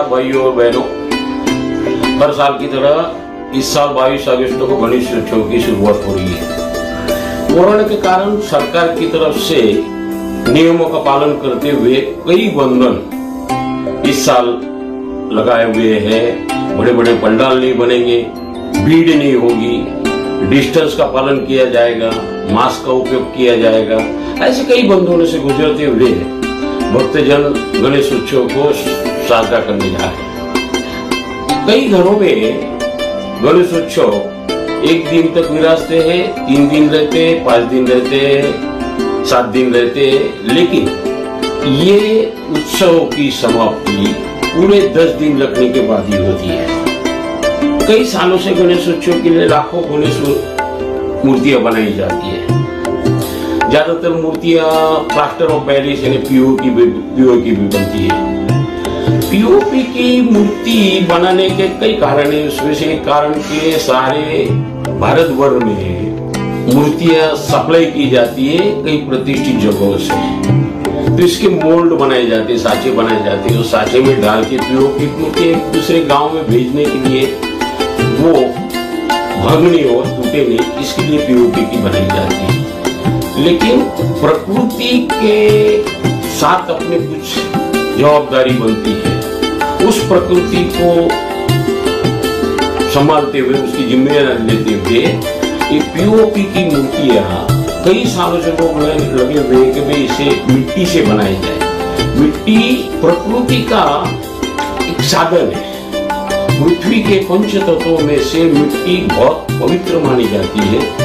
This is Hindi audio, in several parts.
नमस्कार भाइयों और बहनों, हर साल की तरह इस साल 22 अगस्त को गणेश उत्सव की शुरुआत हो रही है। कोरोना के कारण सरकार की तरफ से नियमों का पालन करते हुए कई बंधन इस साल लगाए हुए हैं। बड़े बड़े पंडाल नहीं बनेंगे, भीड़ नहीं होगी, डिस्टेंस का पालन किया जाएगा, मास्क का उपयोग किया जाएगा। ऐसे कई बंधनों से गुजरते हुए भक्तजन गणेश उत्सव को साझा करने जा रहे हैं। कई घरों में गणेश उत्सव 1 दिन तक विराजते हैं, 3 दिन रहते, 5 दिन रहते, 7 दिन रहते, लेकिन ये उत्सव की समाप्ति पूरे 10 दिन रखने के बाद ही होती है। कई सालों से गणेश उत्सव के लिए लाखों गणेश मूर्तियां बनाई जाती है। ज्यादातर मूर्तियां प्लास्टर ऑफ पेरिस यानी पीओपी भी बनती है। पीओपी की मूर्ति बनाने के कई कारण है। उसमें से एक कारण के सारे भारत भर में मूर्तियां सप्लाई की जाती है कई प्रतिष्ठित जगहों से। तो इसके मोल्ड बनाए जाते हैं, साँचे बनाए जाते हैं। उस साँचे में डाल के पीओपी मूर्ति एक दूसरे गांव में भेजने के लिए वो भंगनी और टूटे नहीं, इसके लिए पीओपी की बनाई जाती है। लेकिन प्रकृति के साथ अपने कुछ जवाबदारी बनती है। उस प्रकृति को संभालते हुए, उसकी जिम्मेदारी लेते हुए ये पीओपी की मूर्तियां कई सालों से लोग लगे हुए कि भाई इसे मिट्टी से बनाई जाए। मिट्टी प्रकृति का एक साधन है। पृथ्वी के पंच तत्वों में से मिट्टी बहुत पवित्र मानी जाती है।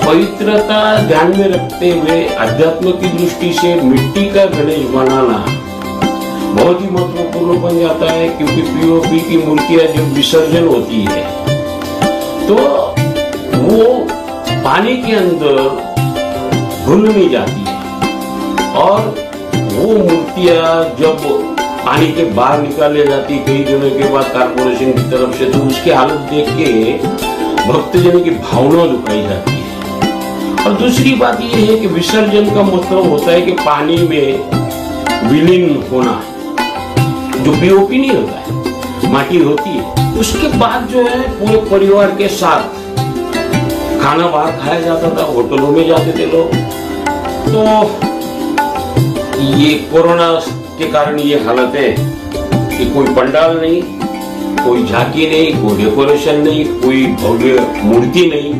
पवित्रता ध्यान में रखते हुए अध्यात्म की दृष्टि से मिट्टी का गणेश बनाना बहुत ही महत्वपूर्ण बन जाता है, क्योंकि पीओपी की मूर्तियां जब विसर्जन होती है तो वो पानी के अंदर घुल नहीं जाती है, और वो मूर्तियां जब पानी के बाहर निकाले जाती कई दिनों के बाद कारपोरेशन की तरफ से, तो उसकी हालत देख के भक्तजन की भावना दुखाई जाती है। और दूसरी बात यह है कि विसर्जन का मतलब होता है कि पानी में विलीन होना, जो पीओपी नहीं होता है, माटी होती है। उसके बाद जो है पूरे परिवार के साथ खाना बाहर खाया जाता था, होटलों में जाते थे लोग। तो ये कोरोना के कारण ये हालत है कि कोई पंडाल नहीं, कोई झांकी नहीं, कोई डेकोरेशन नहीं, कोई भव्य मूर्ति नहीं।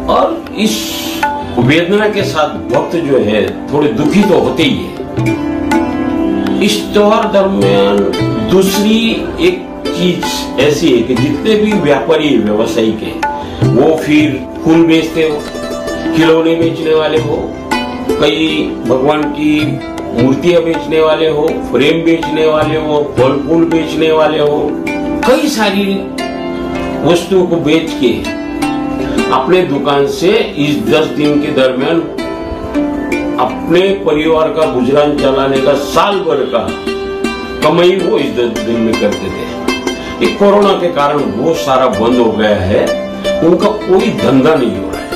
और इस वेदना के साथ भक्त जो है थोड़े दुखी तो होते ही है। इस त्योहार दरमियान दूसरी एक चीज ऐसी है कि जितने भी व्यापारी व्यवसायिक है वो फिर फूल बेचते हो, खिलौने बेचने वाले हो, कई भगवान की मूर्तियां बेचने वाले हो, फ्रेम बेचने वाले हो, फल फूल बेचने वाले हो, कई सारी वस्तुओं को बेच के अपने दुकान से इस 10 दिन के दरमियान अपने परिवार का गुजरान चलाने का साल भर का कमाई वो इस 10 दिन में करते थे। इस कोरोना के कारण वो सारा बंद हो गया है, उनका कोई धंधा नहीं हो रहा है।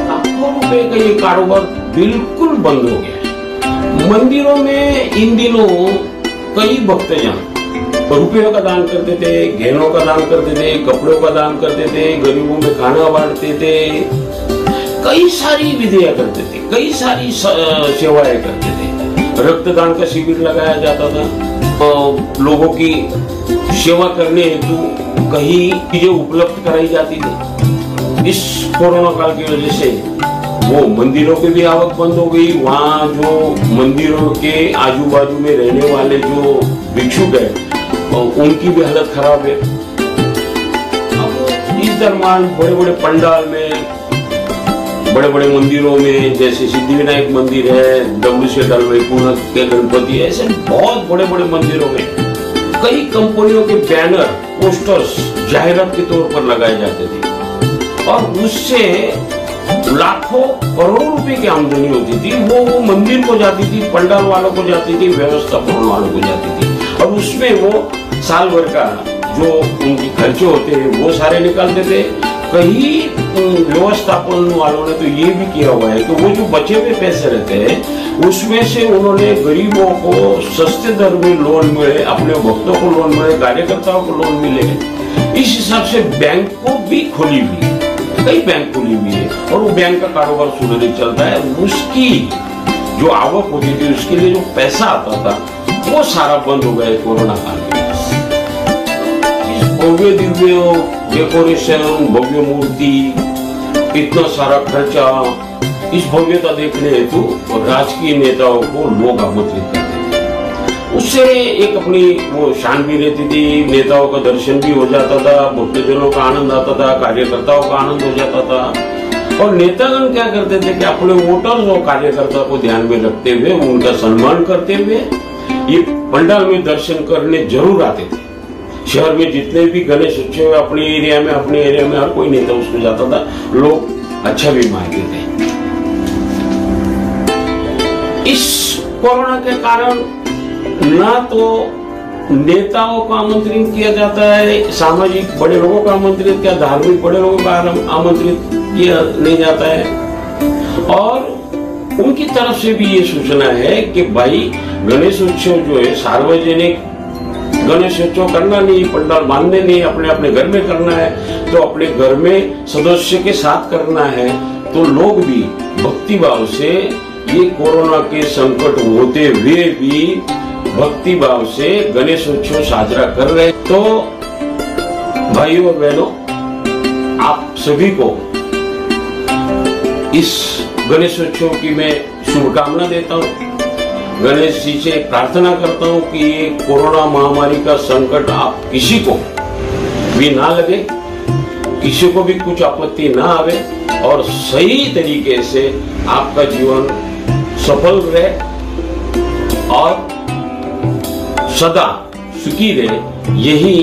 लाखों रुपए का ये कारोबार बिल्कुल बंद हो गया है। मंदिरों में इन दिनों कई भक्तजन रुपयों का दान करते थे, गहनों का दान करते थे, कपड़ों का दान करते थे, गरीबों में खाना बांटते थे, कई सारी विधियां करते थे, कई सारी सेवाएं करते थे। रक्तदान का शिविर लगाया जाता था, लोगों की सेवा करने हेतु कहीं चीजें उपलब्ध कराई जाती थी। इस कोरोना काल की वजह से वो मंदिरों की भी आवक बंद हो गई। वहाँ जो मंदिरों के आजू बाजू में रहने वाले जो भिक्षुक है उनकी भी हालत खराब है। अब इस दरमियान बड़े बड़े पंडाल में, बड़े बड़े मंदिरों में, जैसे सिद्धिविनायक मंदिर है, डब्ल्यूसीएल वैकुंठ के गणपति, ऐसे बहुत बड़े बड़े मंदिरों में कई कंपनियों के बैनर, पोस्टर्स जाहिरात के तौर पर लगाए जाते थे, और उससे लाखों करोड़ों रुपए की आमदनी होती थी। वो मंदिर को जाती थी, पंडाल वालों को जाती थी, व्यवस्थापन वालों को जाती थी, और उसमें वो साल भर का जो उनके खर्चे होते हैं वो सारे निकालते थे। कई व्यवस्थापन वालों ने तो ये भी किया हुआ है कि वो जो बचे हुए पैसे रहते हैं उसमें से उन्होंने गरीबों को सस्ते दर में लोन मिले, अपने भक्तों को लोन मिले, कार्यकर्ताओं को लोन मिले, इस हिसाब से बैंक को भी खुली हुई, कई बैंक खुली हुई है और वो बैंक का कारोबार सुधर चलता है। उसकी जो आवक होती थी, उसके लिए जो पैसा आता था, वो सारा बंद हो गया कोरोना काल में। भव्य दिव्य डेकोरेशन, भव्य मूर्ति, इतना सारा खर्चा, इस भव्यता देखने हेतु राजकीय नेताओं को लोग आमंत्रित करते थे। उससे एक अपनी वो शान भी रहती थी, नेताओं का दर्शन भी हो जाता था, भक्तजनों का आनंद आता था, कार्यकर्ताओं का आनंद हो जाता था। और नेतागण क्या करते थे कि अपने वोटर्स और कार्यकर्ता को ध्यान में रखते हुए, उनका सम्मान करते हुए ये पंडाल में दर्शन करने जरूर आते थे। शहर में जितने भी गणेश उत्सव अपने एरिया में हर कोई नेता उसको जाता था, लोग अच्छा भी मानते थे। इस कोरोना के कारण ना तो नेताओं को आमंत्रित किया जाता है, सामाजिक बड़े लोगों को आमंत्रित किया, धार्मिक बड़े लोगों को आमंत्रित किया नहीं जाता है। और उनकी तरफ से भी ये सूचना है कि भाई गणेश उत्सव जो है सार्वजनिक गणेश उत्सव करना नहीं, पंडाल बांधने नहीं, अपने अपने घर में करना है, तो अपने घर में सदस्य के साथ करना है। तो लोग भी भक्ति भाव से ये कोरोना के संकट होते हुए भी भक्ति भाव से गणेश उत्सव साजरा कर रहे। तो भाइयों और बहनों, आप सभी को इस गणेश उत्सव की मैं शुभकामना देता हूँ। गणेश जी से प्रार्थना करता हूँ कि ये कोरोना महामारी का संकट आप किसी को भी ना लगे, किसी को भी कुछ आपत्ति ना आवे और सही तरीके से आपका जीवन सफल रहे और सदा सुखी रहे, यही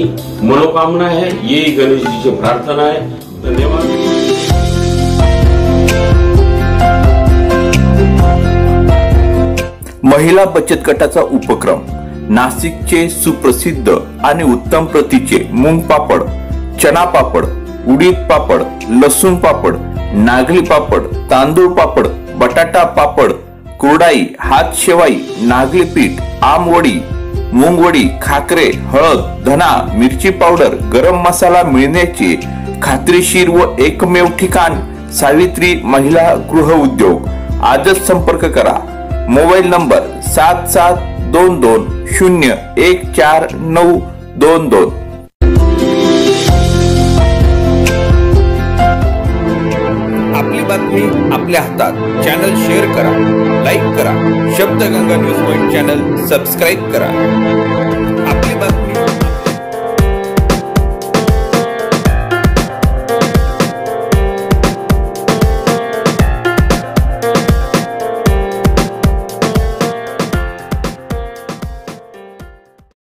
मनोकामना है, यही गणेश जी से प्रार्थना है। धन्यवाद। महिला बचत गटाचा उपक्रम नाशिकचे सुप्रसिद्ध आणि उत्तम प्रतीचे मूंग पापड, चना पापड, उडीद पापड, लसूण पापड, नागली पापड, तांदूळ पापड, बटाटा पापड, कुरडाई, हात शेवाई, नागली पीठ, आमवडी, मूंगवडी, खाकरे, हळद, धना, मिरची पावडर, गरम मसाला मिळण्याचे खात्रीशीर व एकमेव ठिकाण सावित्री महिला गृह उद्योग। आजच संपर्क करा। Mobile number 7722014922। आपली बातमी आपल्या हातात। चॅनल शेअर करा, लाईक करा, Shabdganga news point channel subscribe करा।